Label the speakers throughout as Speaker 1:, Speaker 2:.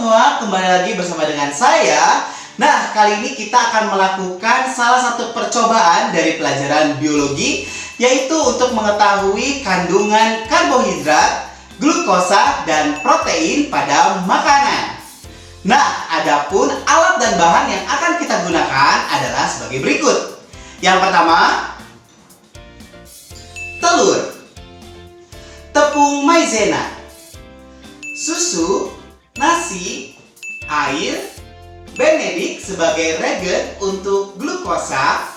Speaker 1: semua, kembali lagi bersama dengan saya. Nah, kali ini kita akan melakukan salah satu percobaan dari pelajaran biologi, yaitu untuk mengetahui kandungan karbohidrat, glukosa, dan protein pada makanan. Nah, adapun alat dan bahan yang akan kita gunakan adalah sebagai berikut. Yang pertama, telur, tepung maizena, susu, nasi, air, Benedict sebagai reagen untuk glukosa,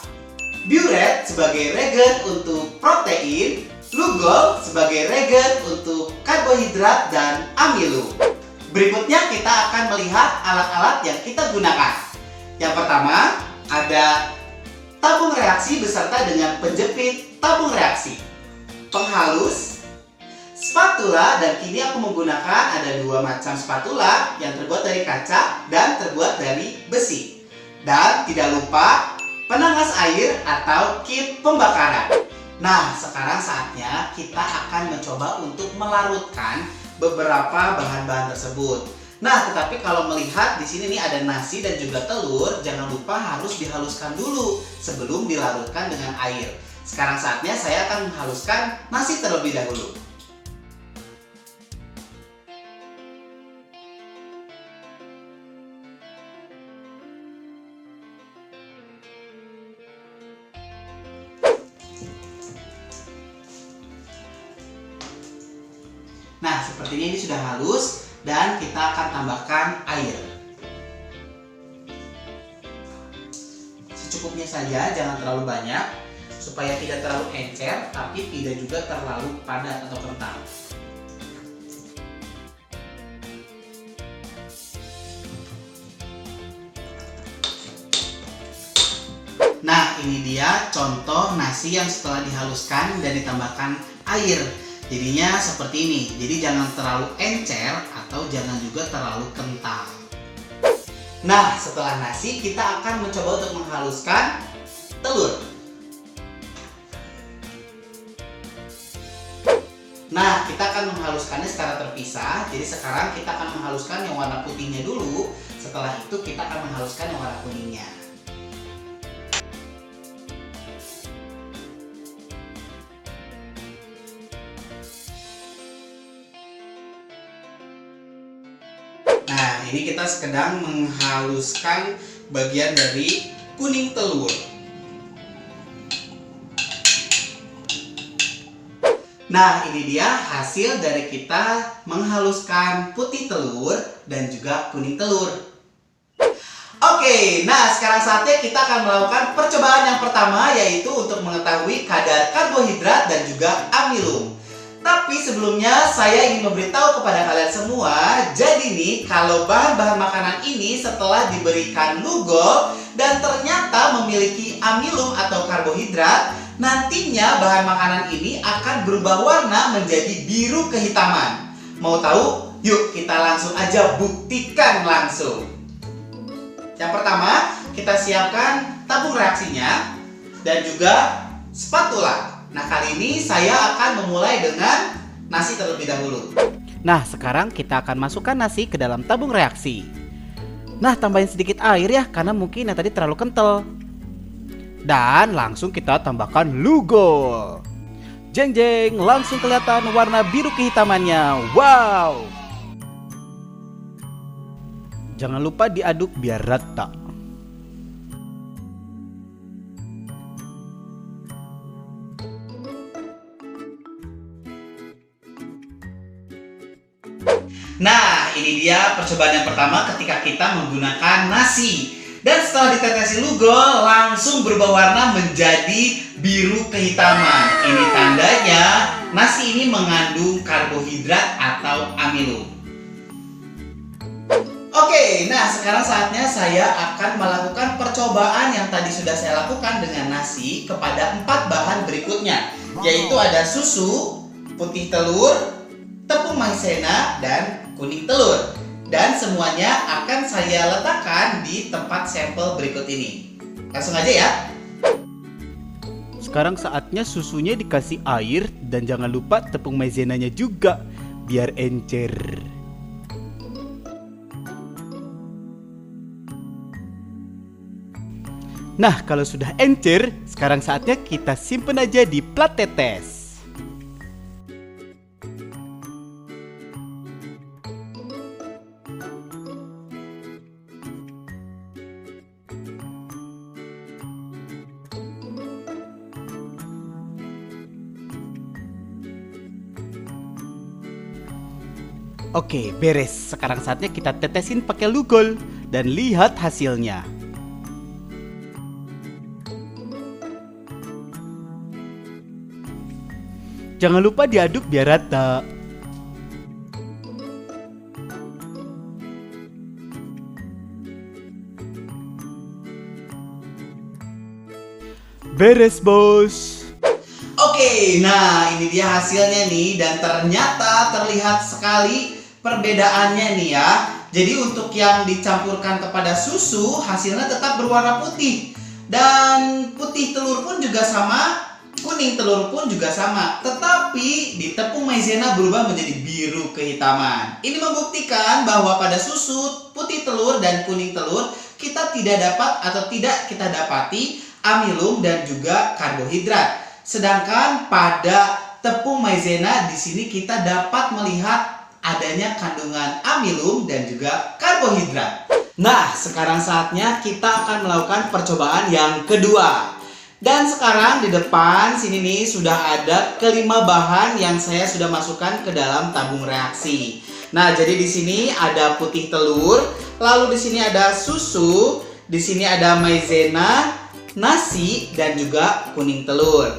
Speaker 1: Biuret sebagai reagen untuk protein, Lugol sebagai reagen untuk karbohidrat dan amilum. Berikutnya kita akan melihat alat-alat yang kita gunakan. Yang pertama ada tabung reaksi beserta dengan penjepit tabung reaksi, penghalus, spatula, dan kini aku menggunakan ada dua macam spatula yang terbuat dari kaca dan terbuat dari besi. Dan tidak lupa penanggas air atau kit pembakaran. Nah, sekarang saatnya kita akan mencoba untuk melarutkan beberapa bahan-bahan tersebut. Nah, tetapi kalau melihat di sini nih ada nasi dan juga telur, jangan lupa harus dihaluskan dulu sebelum dilarutkan dengan air. Sekarang saatnya saya akan menghaluskan nasi terlebih dahulu. Nah, sepertinya ini sudah halus dan kita akan tambahkan air. Secukupnya saja, jangan terlalu banyak supaya tidak terlalu encer tapi tidak juga terlalu padat atau kental. Nah, ini dia contoh nasi yang setelah dihaluskan dan ditambahkan air. Jadinya seperti ini. Jadi jangan terlalu encer atau jangan juga terlalu kental. Nah, setelah nasi kita akan mencoba untuk menghaluskan telur. Nah, kita akan menghaluskannya secara terpisah. Jadi sekarang kita akan menghaluskan yang warna putihnya dulu. Setelah itu kita akan menghaluskan yang warna kuningnya. Nah, ini kita sedang menghaluskan bagian dari kuning telur. Nah, ini dia hasil dari kita menghaluskan putih telur dan juga kuning telur. Oke, nah sekarang saatnya kita akan melakukan percobaan yang pertama, yaitu untuk mengetahui kadar karbohidrat dan juga amilum. Tapi sebelumnya saya ingin memberitahu kepada kalian semua, jadi nih kalau bahan-bahan makanan ini setelah diberikan lugol dan ternyata memiliki amilum atau karbohidrat, nantinya bahan makanan ini akan berubah warna menjadi biru kehitaman. Mau tahu? Yuk kita langsung aja buktikan langsung. Yang pertama, kita siapkan tabung reaksinya dan juga spatula. Nah, kali ini saya akan memulai dengan nasi terlebih dahulu.
Speaker 2: Nah, sekarang kita akan masukkan nasi ke dalam tabung reaksi. Nah, tambahin sedikit air ya, karena mungkin yang tadi terlalu kental. Dan langsung kita tambahkan lugol. Jeng jeng, langsung kelihatan warna biru kehitamannya. Wow! Jangan lupa diaduk biar rata.
Speaker 1: Nah, ini dia percobaan yang pertama ketika kita menggunakan nasi. Dan setelah ditetesi lugol, langsung berubah warna menjadi biru kehitaman. Ini tandanya nasi ini mengandung karbohidrat atau amilum. Oke, nah sekarang saatnya saya akan melakukan percobaan yang tadi sudah saya lakukan dengan nasi kepada 4 bahan berikutnya, yaitu ada susu, putih telur, tepung maizena, dan kuning telur. Dan semuanya akan saya letakkan di tempat sampel berikut ini. Langsung aja ya.
Speaker 2: Sekarang saatnya susunya dikasih air dan jangan lupa tepung maizenanya juga biar encer. Nah, kalau sudah encer, sekarang saatnya kita simpen aja di plat tetes. Oke, beres. Sekarang saatnya kita tetesin pakai Lugol dan lihat hasilnya. Jangan lupa diaduk biar rata. Beres, bos.
Speaker 1: Oke, nah ini dia hasilnya nih, dan ternyata terlihat sekali perbedaannya nih ya. Jadi untuk yang dicampurkan kepada susu, hasilnya tetap berwarna putih. Dan putih telur pun juga sama, kuning telur pun juga sama. Tetapi di tepung maizena berubah menjadi biru kehitaman. Ini membuktikan bahwa pada susu, putih telur dan kuning telur kita tidak dapat atau tidak kita dapati amilum dan juga karbohidrat. Sedangkan pada tepung maizena di sini kita dapat melihat adanya kandungan amilum dan juga karbohidrat. Nah, sekarang saatnya kita akan melakukan percobaan yang kedua. Dan sekarang di depan sini nih sudah ada kelima bahan yang saya sudah masukkan ke dalam tabung reaksi. Nah, jadi di sini ada putih telur, lalu di sini ada susu, di sini ada maizena, nasi, dan juga kuning telur.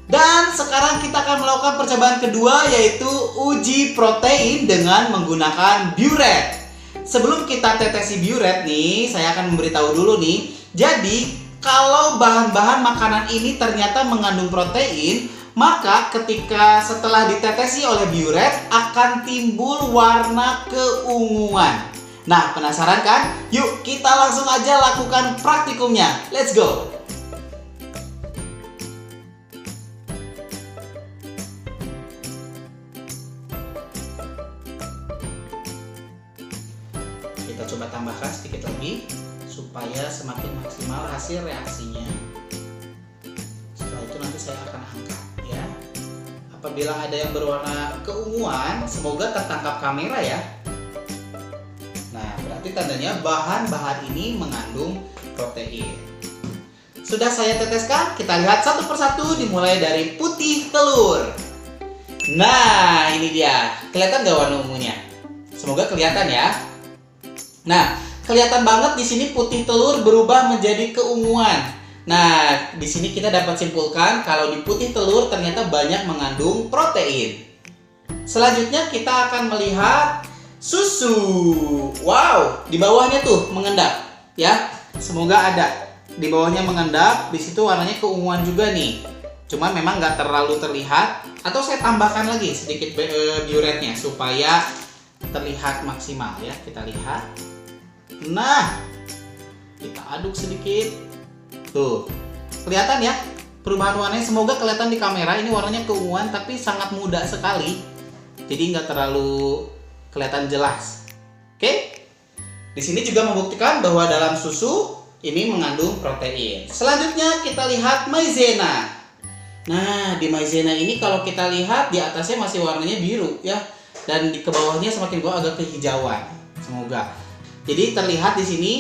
Speaker 1: Dan sekarang kita akan melakukan percobaan kedua, yaitu uji protein dengan menggunakan biuret. Sebelum kita tetesi biuret nih, saya akan memberitahu dulu nih. Jadi, kalau bahan-bahan makanan ini ternyata mengandung protein, maka ketika setelah ditetesi oleh biuret akan timbul warna keunguan. Nah, penasaran kan? Yuk kita langsung aja lakukan praktikumnya. Let's go! Kita coba tambahkan sedikit lagi supaya semakin maksimal hasil reaksinya. Setelah itu nanti saya akan angkat ya. Apabila ada yang berwarna keunguan, semoga tertangkap kamera ya. Nah, berarti tandanya bahan-bahan ini mengandung protein. Sudah saya teteskan, kita lihat satu persatu dimulai dari putih telur. Nah, ini dia. Kelihatan nggak warna ungunya? Semoga kelihatan ya. Nah, kelihatan banget di sini putih telur berubah menjadi keunguan. Nah, di sini kita dapat simpulkan kalau di putih telur ternyata banyak mengandung protein. Selanjutnya kita akan melihat susu. Wow, di bawahnya tuh mengendap ya. Semoga ada. Di bawahnya mengendap, di situ warnanya keunguan juga nih. Cuma memang nggak terlalu terlihat. Atau saya tambahkan lagi sedikit biuretnya supaya terlihat maksimal ya. Kita lihat. Nah, kita aduk sedikit. Tuh, kelihatan ya perubahan warnanya. Semoga kelihatan di kamera. Ini warnanya keunguan tapi sangat muda sekali. Jadi nggak terlalu kelihatan jelas. Oke? Di sini juga membuktikan bahwa dalam susu ini mengandung protein. Selanjutnya kita lihat maizena. Nah, di maizena ini kalau kita lihat di atasnya masih warnanya biru ya, dan di bawahnya semakin bawah agak kehijauan. Semoga. Jadi terlihat di sini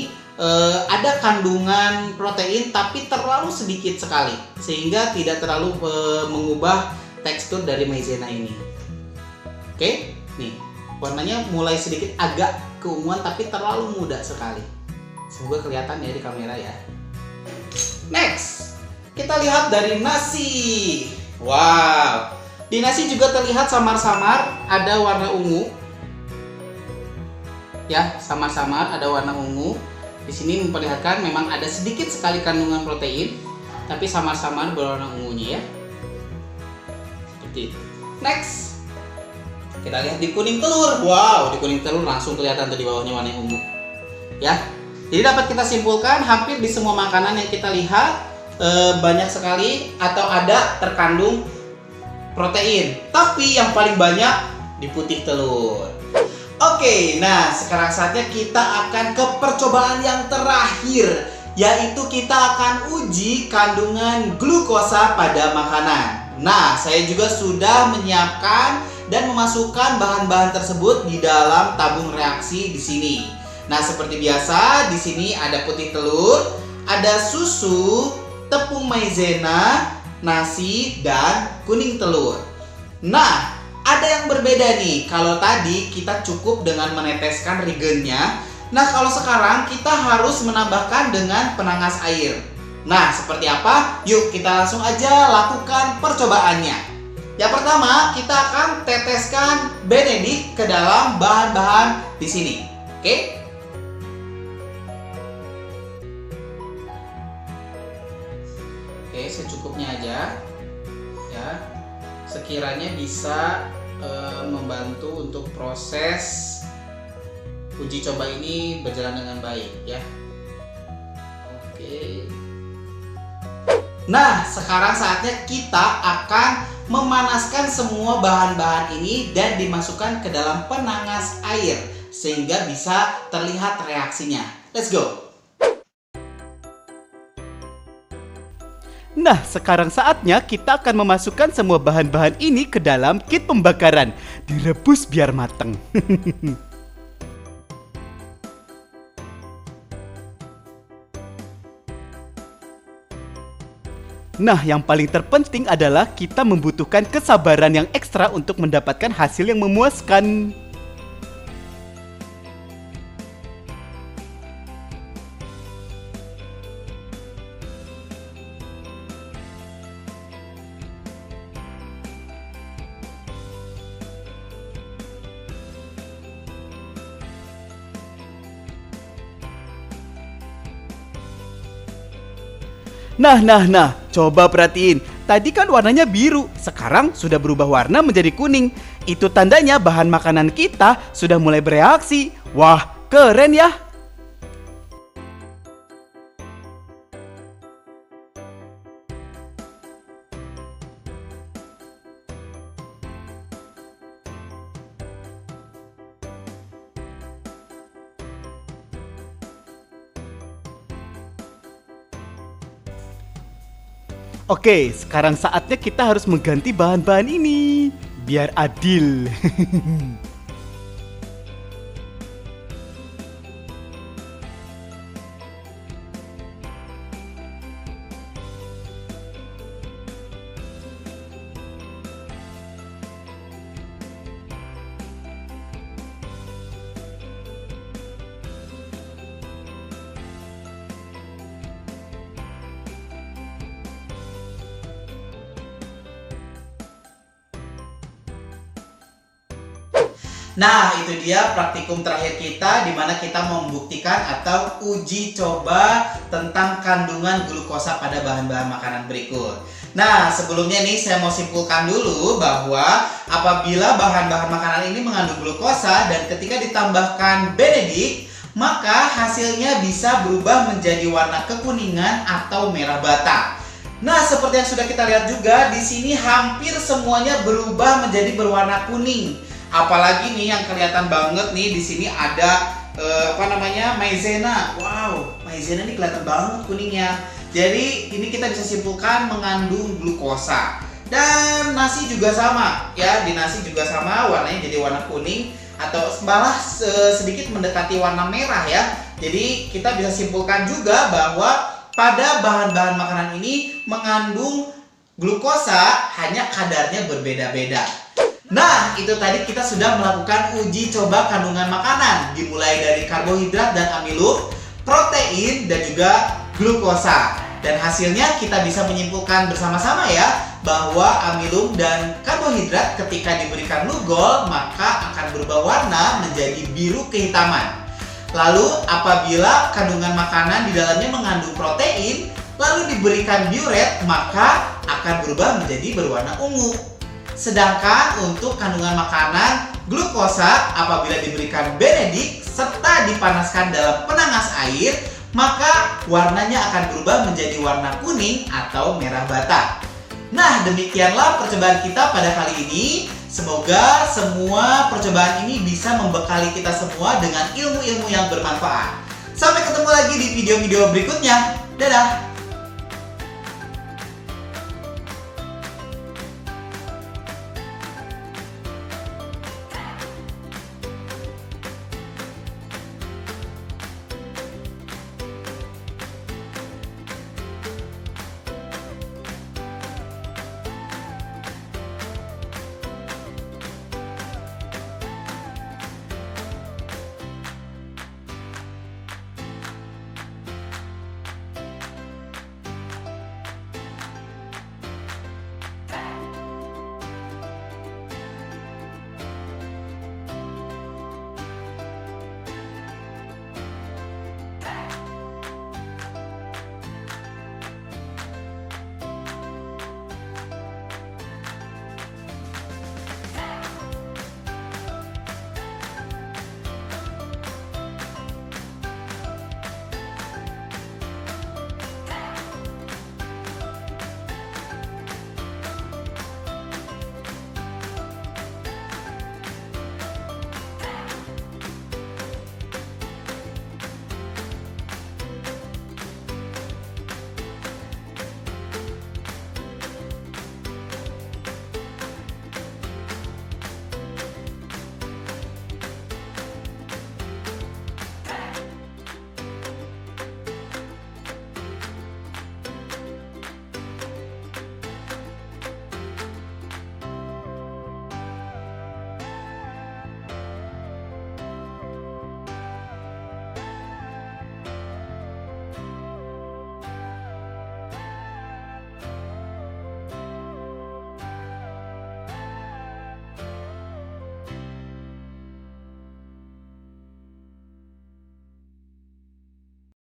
Speaker 1: ada kandungan protein tapi terlalu sedikit sekali sehingga tidak terlalu mengubah tekstur dari maizena ini. Oke, nih warnanya mulai sedikit agak keunguan tapi terlalu muda sekali. Semoga kelihatan ya di kamera ya. Next, kita lihat dari nasi. Wow, di nasi juga terlihat samar-samar ada warna ungu. Ya, samar-samar ada warna ungu. Di sini memperlihatkan memang ada sedikit sekali kandungan protein, tapi samar-samar berwarna ungunya ya. Seperti itu. Next, kita lihat di kuning telur. Wow, di kuning telur langsung kelihatan tuh di bawahnya warna ungu. Ya, jadi dapat kita simpulkan hampir di semua makanan yang kita lihat banyak sekali atau ada terkandung protein. Tapi yang paling banyak di putih telur. Oke, nah sekarang saatnya kita akan ke percobaan yang terakhir, yaitu kita akan uji kandungan glukosa pada makanan. Nah, saya juga sudah menyiapkan dan memasukkan bahan-bahan tersebut di dalam tabung reaksi di sini. Nah, seperti biasa, di sini ada putih telur, ada susu, tepung maizena, nasi, dan kuning telur. Nah, ada yang berbeda nih. Kalau tadi kita cukup dengan meneteskan regennya, nah kalau sekarang kita harus menambahkan dengan penangas air. Nah, seperti apa? Yuk kita langsung aja lakukan percobaannya. Yang pertama, kita akan teteskan Benedict ke dalam bahan-bahan di sini. Oke? Oke, secukupnya aja. Ya. Sekiranya bisa membantu untuk proses uji coba ini berjalan dengan baik, ya. Oke. Nah, sekarang saatnya kita akan memanaskan semua bahan-bahan ini dan dimasukkan ke dalam penangas air sehingga bisa terlihat reaksinya. Let's go.
Speaker 2: Nah, sekarang saatnya kita akan memasukkan semua bahan-bahan ini ke dalam kit pembakaran. Direbus biar mateng. Nah, yang paling terpenting adalah kita membutuhkan kesabaran yang ekstra untuk mendapatkan hasil yang memuaskan. Nah, coba perhatiin. Tadi kan warnanya biru, sekarang sudah berubah warna menjadi kuning. Itu tandanya bahan makanan kita sudah mulai bereaksi. Wah, keren ya! Oke, sekarang saatnya kita harus mengganti bahan-bahan ini biar adil.
Speaker 1: Nah, itu dia praktikum terakhir kita di mana kita membuktikan atau uji coba tentang kandungan glukosa pada bahan-bahan makanan berikut. Nah, sebelumnya nih saya mau simpulkan dulu bahwa apabila bahan-bahan makanan ini mengandung glukosa dan ketika ditambahkan Benedict, maka hasilnya bisa berubah menjadi warna kekuningan atau merah bata. Nah, seperti yang sudah kita lihat juga di sini hampir semuanya berubah menjadi berwarna kuning. Apalagi nih yang kelihatan banget nih di sini ada maizena. Wow, maizena ini kelihatan banget kuningnya. Jadi ini kita bisa simpulkan mengandung glukosa. Dan nasi juga sama, ya. Di nasi juga sama, warnanya jadi warna kuning atau malah sedikit mendekati warna merah ya. Jadi kita bisa simpulkan juga bahwa pada bahan-bahan makanan ini mengandung glukosa, hanya kadarnya berbeda-beda. Nah, itu tadi kita sudah melakukan uji coba kandungan makanan, dimulai dari karbohidrat dan amilum, protein, dan juga glukosa. Dan hasilnya kita bisa menyimpulkan bersama-sama ya, bahwa amilum dan karbohidrat ketika diberikan Lugol, maka akan berubah warna menjadi biru kehitaman. Lalu, apabila kandungan makanan di dalamnya mengandung protein, lalu diberikan diuret, maka akan berubah menjadi berwarna ungu. Sedangkan untuk kandungan makanan glukosa apabila diberikan Benedict serta dipanaskan dalam penangas air, maka warnanya akan berubah menjadi warna kuning atau merah bata. Nah, demikianlah percobaan kita pada kali ini. Semoga semua percobaan ini bisa membekali kita semua dengan ilmu-ilmu yang bermanfaat. Sampai ketemu lagi di video-video berikutnya. Dadah!